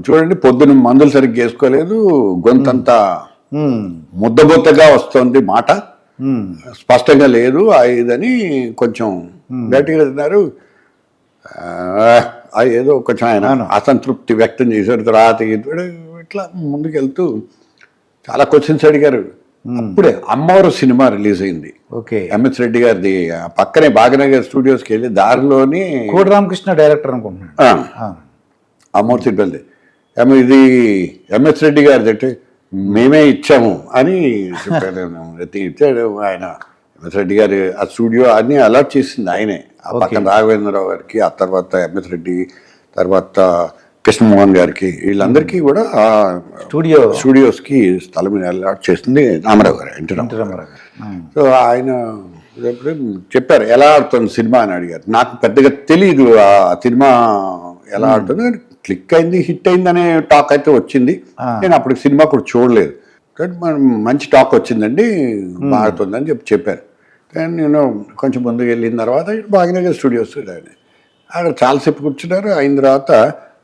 చూడండి, పొద్దున మందులు సరిగ్గా వేసుకోలేదు, గొంతంతా ముద్దబొత్తగా వస్తుంది, మాట స్పష్టంగా లేదు, ఇదని కొంచెం గట్టిగా తిన్నారు. ఏదో కొంచెం ఆయన అసంతృప్తి వ్యక్తం చేశారు. తర్వాత ఇట్లా ముందుకెళ్తూ చాలా క్వశ్చన్స్ అడిగారు. అప్పుడే అమ్మవారు సినిమా రిలీజ్ అయింది. ఓకే. ఎంఎస్ రెడ్డి గారిది. పక్కనే భాగ్యనగర్ స్టూడియోస్కి వెళ్ళి దారిలోని కోడి రామకృష్ణ డైరెక్టర్ అనుకుంటున్నాను. అమ్మవారు సినిమాది ఇది ఎంఎస్ రెడ్డి గారిది అంటే మేమే ఇచ్చాము అని ఇచ్చాడు ఆయన. ఎంఎస్ రెడ్డి గారి ఆ స్టూడియో అన్ని అలాట్ చేసింది ఆయనే. ఆ పక్కన రాఘవేంద్రరావు గారికి, ఆ తర్వాత ఎంఎస్ రెడ్డి, తర్వాత కృష్ణమోహన్ గారికి, వీళ్ళందరికీ కూడా స్టూడియోస్కి స్థలం అలాట్ చేసింది రామారావు గారు, ఎన్టీ రామారావు గారు. సో ఆయన చెప్పారు ఎలా ఆడుతుంది సినిమా అని అడిగారు. నాకు పెద్దగా తెలీదు ఆ సినిమా ఎలా ఆడుతుంది, క్లిక్ అయింది, హిట్ అయింది అనే టాక్ అయితే వచ్చింది. నేను అప్పుడు సినిమా కూడా చూడలేదు. మంచి టాక్ వచ్చిందండి, ఆడుతుందని చెప్పారు. నేను కొంచెం ముందుకు వెళ్ళిన తర్వాత భాగ్యనగర్ స్టూడియోస్ అక్కడ చాలాసేపు కూర్చున్నారు. అయిన తర్వాత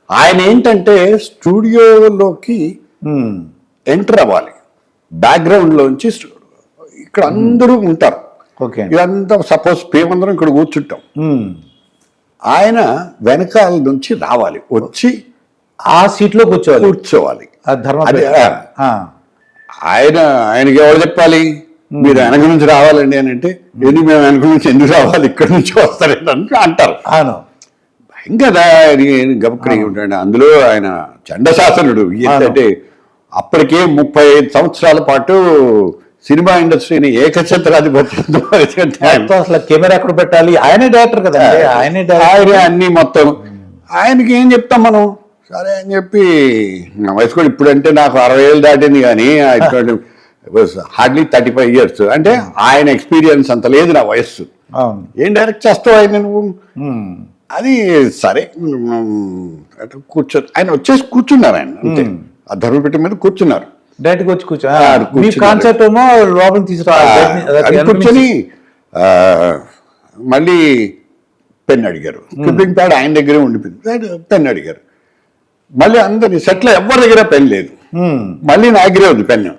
ఆయన ఏంటంటే స్టూడియోలోకి ఎంటర్ అవ్వాలి, బ్యాక్గ్రౌండ్లోంచి. ఇక్కడ అందరూ ఉంటారు, ఇదంతా సపోజ్ మేమందరం ఇక్కడ కూర్చుంటాం, ఆయన వెనకాల నుంచి రావాలి, వచ్చి ఆ సీట్లో కూర్చోవాలి. ఆయనకి ఎవరు చెప్పాలి, మీరు వెనక నుంచి రావాలండి అని అంటే, ఎందుకు మేము వెనక నుంచి ఎందుకు రావాలి, ఇక్కడి నుంచి వస్తారంటే అంటారు. కదా గబక్కడి ఉంటాడు. అందులో ఆయన చండశాసనుడు. ఏంటంటే అప్పటికే 35 సంవత్సరాల పాటు సినిమా ఇండస్ట్రీని ఏకఛత్రాధిపత్యంతో అసలు కెమెరా ఎక్కడ పెట్టాలి, ఆయనే డైరెక్టర్ కదా, ఆయనే అన్ని మొత్తం. ఆయనకి ఏం చెప్తాం మనం, సరే అని చెప్పి. నా వయసు కూడా ఇప్పుడంటే నాకు 60 ఏళ్ళు దాటింది, కానీ హార్డ్లీ 35 ఇయర్స్. అంటే ఆయన ఎక్స్పీరియన్స్ అంత లేదు నా వయస్సు. ఏం డైరెక్ట్ చేస్తావు ఆయన నువ్వు అది. సరే ఆయన వచ్చేసి కూర్చున్నారు, ఆయన అంతే ఆ ధర్మపీఠ మీద కూర్చున్నారు. డైరెక్ట్ వచ్చి కాన్సెప్ట్ ఏమో లోపల కూర్చొని మళ్ళీ పెన్ అడిగారు. క్లిప్పింగ్ ప్యాడ్ ఆయన దగ్గరే ఉండిపోయింది. పెన్ అడిగారు. మళ్ళీ అందరి సెట్లో ఎవరి దగ్గర పెన్ లేదు, మళ్ళీ నా దగ్గరే ఉంది పెన్ను.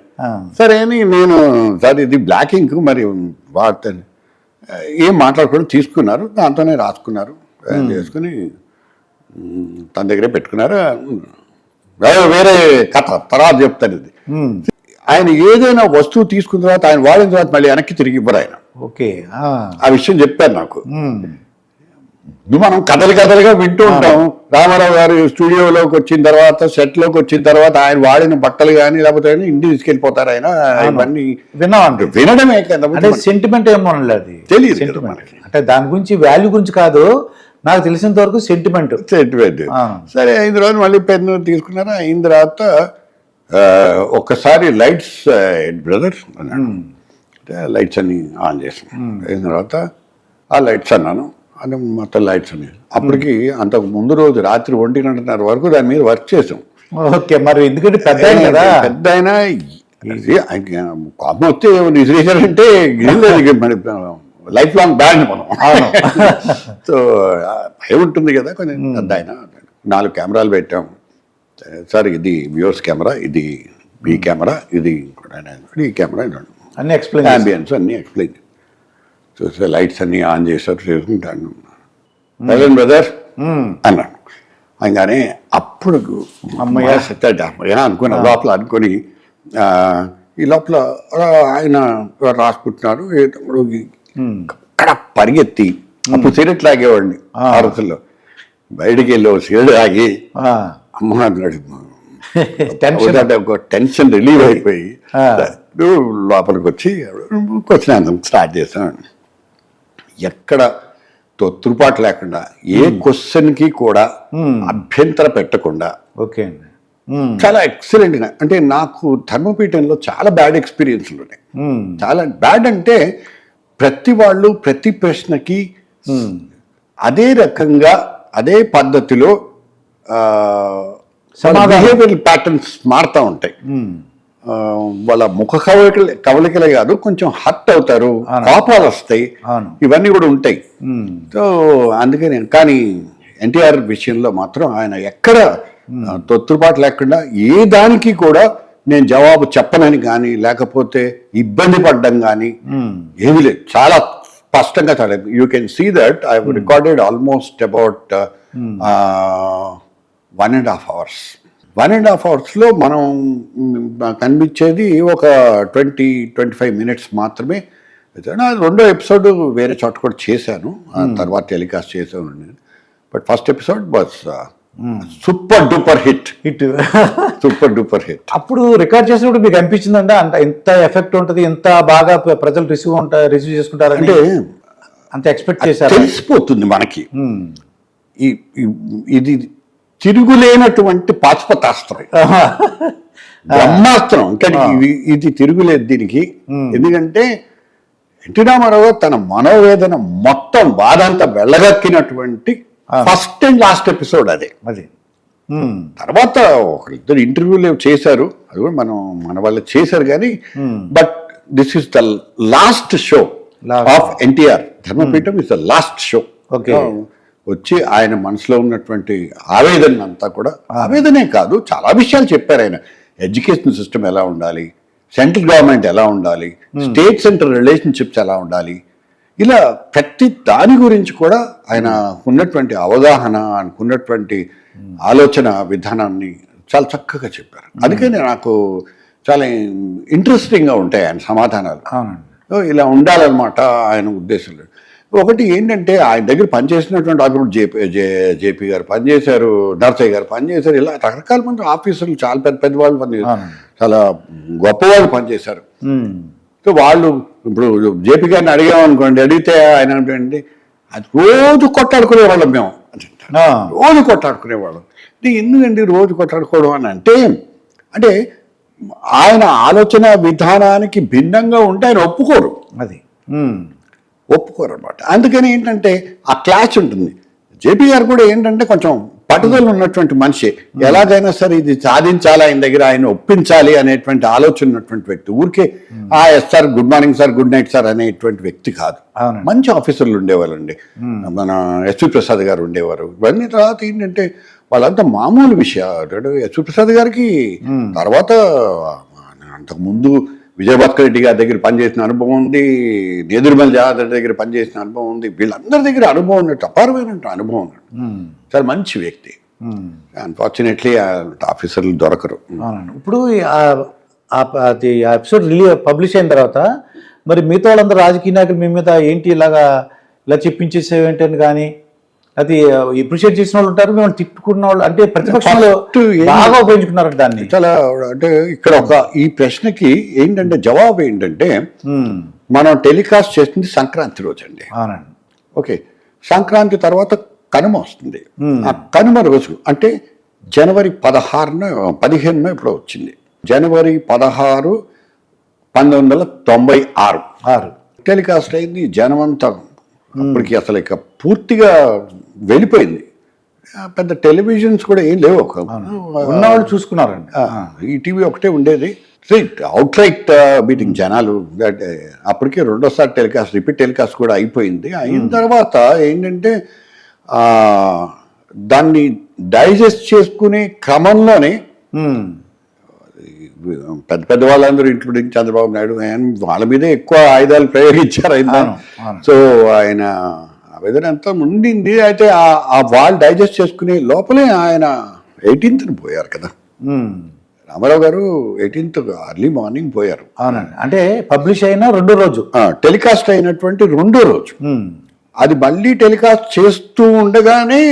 సరే అని నేను, సార్ ఇది బ్లాక్ ఇంక్ మరి వాడతాను, ఏం మాట్లాడుకోవడం తీసుకున్నారు, దాంతోనే రాసుకున్నారు. చేసుకుని తన దగ్గరే పెట్టుకున్నారు. వేరే కథ తర్వాత చెప్తాను ఇది. ఆయన ఏదైనా వస్తువు తీసుకున్న తర్వాత, ఆయన వాడిన తర్వాత మళ్ళీ వెనక్కి తిరిగి ఇవ్వరు ఆయన. ఓకే. ఆ విషయం చెప్పారు నాకు. మనం కథలుగా వింటూ ఉంటాం. రామారావు గారు స్టూడియోలోకి వచ్చిన తర్వాత, సెట్లోకి వచ్చిన తర్వాత ఆయన వాడిన బట్టలు కానీ లేకపోతే ఇంటికి తీసుకెళ్ళిపోతారు ఆయన. ఇవన్నీ వినడమే కదా, సెంటిమెంట్ ఏమో తెలియదు మనకి. అంటే దాని గురించి వాల్యూ గురించి కాదు, నాకు తెలిసినంత వరకు సెంటిమెంట్. సరే అయిన తర్వాత మళ్ళీ పెన్ను తీసుకున్నారు. అయిన తర్వాత ఒక్కసారి లైట్స్ బ్రదర్ అన్నాడు. లైట్స్ అన్ని ఆన్ చేసాం. అయిన తర్వాత ఆ లైట్స్ అన్నాను, అని మొత్తం లైట్స్ ఉన్నాయి. అప్పటికి అంతకు ముందు రోజు రాత్రి 1:30 వరకు దాని మీద వర్క్ చేసాం. ఓకే. మరి ఎందుకంటే పెద్ద అయినా కోపం వస్తే విసిరేశారంటే మరి లైఫ్ లాంగ్ బ్యాడ్ మనం. సో భయం ఉంటుంది కదా కొంచెం. పెద్ద ఆయన 4 కెమెరాలు పెట్టాం. సార్ ఇది వ్యూవర్స్ కెమెరా, ఇది ఈ కెమెరా, ఇది ఈ కెమెరా, అన్ని ఎక్స్ప్లెయిన్, అంబియన్స్ అన్ని ఎక్స్ప్లెయిన్. చూస్తే లైట్స్ అన్ని ఆన్ చేశారు, చేసుకుంటాను. బ్రదర్ అన్నాడు. అనగానే అప్పుడు అమ్మయ్య అమ్మయ్య అనుకున్నా లోపల. అనుకొని ఈ లోపల ఆయన రాసుకుంటున్నారు. అక్కడ పరిగెత్తి, అప్పుడు సిగరెట్ లాగేవాడిని భారత్లో. బయటికి వెళ్ళి సిగరెట్ ఆగి అమ్మ అన్నాడు. ఒక టెన్షన్ రిలీవ్ అయిపోయి లోపలికి వచ్చి క్వశ్చన్ స్టార్ట్ చేశాను. ఎక్కడ తొత్తుపాటు లేకుండా, ఏ క్వశ్చన్కి కూడా అభ్యంతర పెట్టకుండా. ఓకే అండి. చాలా ఎక్సలెంట్గా. అంటే నాకు ధర్మపీఠంలో చాలా బ్యాడ్ ఎక్స్పీరియన్స్లు ఉన్నాయి. చాలా బ్యాడ్ అంటే ప్రతి వాళ్ళు ప్రతి ప్రశ్నకి అదే రకంగా అదే పద్ధతిలో బిహేవియరల్ ప్యాటర్న్స్ మారుతూ ఉంటాయి. వాళ్ళ ముఖ కవలికలే కాదు, కొంచెం హర్ట్ అవుతారు, కోపాలు వస్తాయి, ఇవన్నీ కూడా ఉంటాయి. సో అందుకే నేను, కానీ ఎన్టీఆర్ విషయంలో మాత్రం ఆయన ఎక్కడ తొత్తుపాటు లేకుండా ఏ దానికి కూడా నేను జవాబు చెప్పనని కానీ లేకపోతే ఇబ్బంది పడ్డం కానీ ఏమీ లేదు. చాలా స్పష్టంగా you can see that I recorded almost about 1.5 hours. 1.5 hours మనం కనిపించేది ఒక 20-25 minutes మాత్రమే. రెండో ఎపిసోడ్ వేరే చోట కూడా చేశాను, తర్వాత టెలికాస్ట్ చేశాను నేను. But first episode was super duper hit. Super duper hit. అప్పుడు రికార్డ్ చేసినప్పుడు మీకు అనిపించిందంటే అంత ఎంత ఎఫెక్ట్ ఉంటుంది, ఎంత బాగా ప్రజలు రిసీవ్ చేసుకుంటారు అంటే అంత ఎక్స్పెక్ట్ చేశారు? తెలిసిపోతుంది మనకి. ఇది తిరుగులేనటువంటి పాశుపతాస్త్రం, బ్రహ్మాస్త్రం. ఇంకా ఇది తిరుగులేదు దీనికి. ఎందుకంటే ఎన్టీ రామారావు తన మనోవేదన మొత్తం బాధ అంతా వెళ్ళగక్కినటువంటి ఫస్ట్ అండ్ లాస్ట్ ఎపిసోడ్ అదే. తర్వాత ఒకరిద్దరు ఇంటర్వ్యూలు చేశారు, అది కూడా మన వాళ్ళు చేశారు కానీ, but this is the last show of NTR. Dharmapeetham is the last show. వచ్చి ఆయన మనసులో ఉన్నటువంటి ఆవేదన అంతా కూడా, ఆవేదనే కాదు చాలా విషయాలు చెప్పారు ఆయన. ఎడ్యుకేషన్ సిస్టమ్ ఎలా ఉండాలి, సెంట్రల్ గవర్నమెంట్ ఎలా ఉండాలి, స్టేట్ సెంట్రల్ రిలేషన్షిప్స్ ఎలా ఉండాలి, ఇలా ప్రతి దాని గురించి కూడా ఆయన ఉన్నటువంటి అవగాహన, ఆయనకున్నటువంటి ఆలోచన విధానాన్ని చాలా చక్కగా చెప్పారు. అందుకని నాకు చాలా ఇంట్రెస్టింగ్గా ఉంటాయి ఆయన సమాధానాలు. ఇలా ఉండాలన్నమాట ఆయన ఉద్దేశంలో. ఒకటి ఏంటంటే ఆయన దగ్గర పనిచేసినటువంటి అప్పుడు జేపీ గారు పనిచేశారు, నర్సయ్య గారు పనిచేశారు, ఇలా రకరకాల మంది ఆఫీసర్లు చాలా పెద్ద వాళ్ళు పనిచేశారు, చాలా గొప్పవాళ్ళు పనిచేశారు. సో వాళ్ళు ఇప్పుడు జేపీ గారిని అడిగామనుకోండి, అడిగితే ఆయన ఏంటంటే అది రోజు కొట్టాడుకునేవాళ్ళం మేము, రోజు కొట్టాడుకునేవాళ్ళం. ఎందుకండి రోజు కొట్టాడుకోవడం అని అంటే ఆయన ఆలోచన విధానానికి భిన్నంగా ఉంటే ఆయన ఒప్పుకోరు, ఒప్పుకోరు అనమాట. అందుకని ఏంటంటే ఆ క్లాష్ ఉంటుంది. జేపీ గారు కూడా ఏంటంటే కొంచెం పట్టుదల ఉన్నటువంటి మనిషి, ఎలాగైనా సరే ఇది సాధించాలి, ఆయన దగ్గర ఆయన ఒప్పించాలి అనేటువంటి ఆలోచన ఉన్నటువంటి వ్యక్తి. ఊరికే yes sir, good morning sir, good night sir అనేటువంటి వ్యక్తి కాదు. మంచి ఆఫీసర్లు ఉండేవాళ్ళండి. మన ఎస్వి ప్రసాద్ గారు ఉండేవారు. ఇవన్నీ తర్వాత ఏంటంటే వాళ్ళంతా మామూలు విషయాలు. ఎస్వి ప్రసాద్ గారికి తర్వాత అంతకుముందు విజయభాస్కర్ రెడ్డి గారి దగ్గర పనిచేసిన అనుభవం ఉంది, నేదురుమల్ జాదవ్ దగ్గర పనిచేసిన అనుభవం ఉంది. వీళ్ళందరి దగ్గర అనుభవం ఉన్నట్టు, అపారమైన అనుభవం ఉన్నట్టు. చాలా మంచి వ్యక్తి. అన్ఫార్చునేట్లీ ఆఫీసర్లు దొరకరు. ఇప్పుడు అది ఎపిసోడ్ పబ్లిష్ అయిన తర్వాత మరి మిగతా వాళ్ళందరూ రాజకీయ నాయకులు మీ మీద ఏంటి ఇలా చెప్పించేసేవేంటని కానీ, అది అప్రిషియేట్ చేసిన వాళ్ళు ఉంటారు, మిమ్మల్ని తిట్టుకున్న వాళ్ళు, అంటే ప్రతిపక్షంలో బాగా ఉపయోగించుకున్నారు దాన్ని. చాలా అంటే ఇక్కడ ఈ ప్రశ్నకి ఏంటంటే జవాబు ఏంటంటే, మనం టెలికాస్ట్ చేస్తుంది సంక్రాంతి రోజు అండి. ఓకే, సంక్రాంతి తర్వాత కనుమ వస్తుంది. ఆ కనుమ రోజు అంటే జనవరి 15 ఇప్పుడు వచ్చింది. జనవరి 16, 1996 టెలికాస్ట్ అయింది. జనమంతా అప్పటికి అసలు ఇక పూర్తిగా వెళ్ళిపోయింది. పెద్ద టెలివిజన్స్ కూడా ఏం లేవు, ఉన్నవాళ్ళు చూసుకున్నారండి. ఈ టీవీ ఒకటే ఉండేది. అవుట్ రైట్ మీటింగ్ జనాలు. అప్పటికే రెండోసారి టెలికాస్ట్, రిపీట్ టెలికాస్ట్ కూడా అయిపోయింది. అయిన తర్వాత ఏంటంటే దాన్ని డైజెస్ట్ చేసుకునే క్రమంలోనే పెద్ద వాళ్ళందరూ ఇంక్లూడింగ్ చంద్రబాబు నాయుడు వాళ్ళ మీదే ఎక్కువ ఆయుధాలు ప్రయోగించారు ఆయన. సో ఆయన ఆవేదన అంతా ఉండింది. అయితే ఆ వాళ్ళు డైజెస్ట్ చేసుకునే లోపలే ఆయన 18th పోయారు కదా. రామారావు గారు 18th అర్లీ మార్నింగ్ పోయారు. అవునండి. అంటే పబ్లిష్ అయిన రెండో రోజు, టెలికాస్ట్ అయినటువంటి రెండో రోజు. అది మళ్ళీ టెలికాస్ట్ చేస్తూ ఉండగానే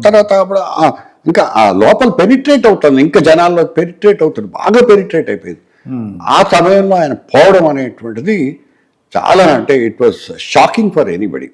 తర్వాత అప్పుడు ఇంకా ఆ లోపల పెనిట్రేట్ అవుతుంది, ఇంకా జనాల్లో పెనిట్రేట్ అవుతుంది, బాగా పెనిట్రేట్ అయిపోయింది. ఆ సమయంలో ఆయన పోవడం అనేటువంటిది చాలా, అంటే it was shocking for anybody.